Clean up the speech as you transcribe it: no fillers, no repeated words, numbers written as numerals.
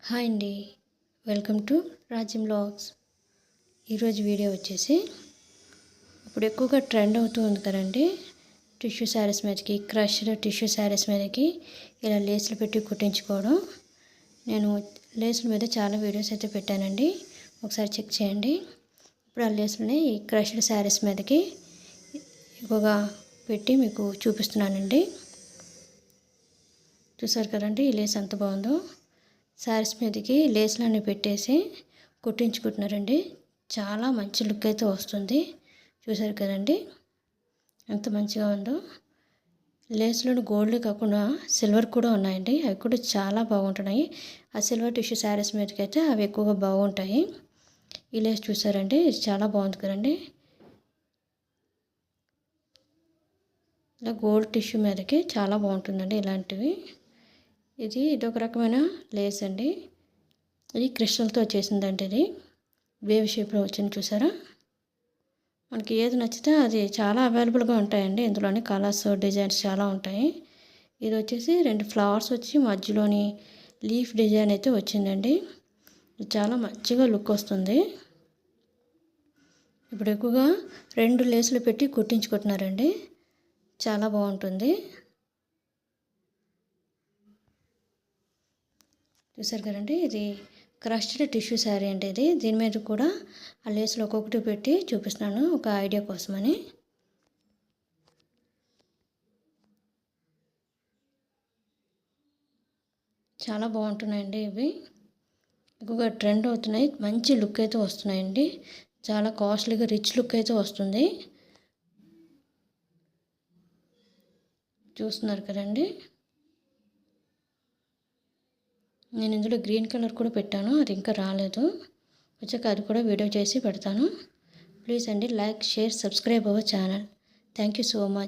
Hi అండి. Welcome to రాజ్యం vlogs. ఈరోజు వీడియో వచ్చేసి ఇప్పుడు ఎక్కువగా ట్రెండ్ అవుతూ ఉంది కదండి, టిష్యూ శారీస్ మీదకి, క్రష్డ్ టిష్యూ శారీస్ మీదకి ఇలా లేసులు పెట్టి కుట్టించుకోవడం. నేను లేసుల మీద చాలా వీడియోస్ అయితే పెట్టానండి, ఒకసారి చెక్ చేయండి. ఇప్పుడు ఆ లేసులని ఈ క్రష్డ్ శారీస్ మీదకి ఎక్కువగా పెట్టి మీకు చూపిస్తున్నానండి. చూసారు కదండి ఈ లేస్ ఎంత బాగుందో. శారీస్ మీదకి లేస్లన్నీ పెట్టేసి కుట్టించుకుంటున్నారండి. చాలా మంచి లుక్ అయితే వస్తుంది. చూసారు కదండి ఎంత మంచిగా ఉందో. లేస్లో గోల్డ్ కాకుండా సిల్వర్ కూడా ఉన్నాయండి, అవి కూడా చాలా బాగుంటున్నాయి. ఆ సిల్వర్ టిష్యూ శారీస్ మీదకి అయితే అవి ఎక్కువగా బాగుంటాయి. ఈ లేస్ చూసారండి, చాలా బాగుంది కదండి. ఇలా గోల్డ్ టిష్యూ మీదకి చాలా బాగుంటుందండి ఇలాంటివి. ఇదొక రకమైన లేస్ అండి. ఇది క్రిస్టల్తో వచ్చేసిందండి. ఇది వేవ్ షేప్లో వచ్చింది చూసారా. మనకి ఏది నచ్చితే అది చాలా అవైలబుల్గా ఉంటాయండి. ఇందులోని కలర్స్ డిజైన్స్ చాలా ఉంటాయి. ఇది వచ్చేసి 2 ఫ్లవర్స్ వచ్చి మధ్యలోని లీఫ్ డిజైన్ అయితే వచ్చిందండి. చాలా మంచిగా లుక్ వస్తుంది. ఇప్పుడు ఎక్కువగా 2 లేసులు పెట్టి కుట్టించుకుంటున్నారండి, చాలా బాగుంటుంది. చూసారు కదండి, ఇది క్రష్డ్ టిష్యూ శారీ అంటే దీని మీద కూడా ఆ లేసులు ఒక్కొక్కటి పెట్టి చూపిస్తున్నాను ఒక ఐడియా కోసమని. చాలా బాగుంటున్నాయండి ఇవి, ఎక్కువగా ట్రెండ్ అవుతున్నాయి. మంచి లుక్ అయితే వస్తున్నాయండి, చాలా కాస్ట్లీగా రిచ్ లుక్ అయితే వస్తుంది. చూస్తున్నారు కదండి. నేను ఇందులో గ్రీన్ కలర్ కూడా పెట్టాను, అది ఇంకా రాలేదు. వచ్చాక అది కూడా వీడియో చేసి పెడతాను. ప్లీజ్ అండి like, share, subscribe our channel. Thank you so much.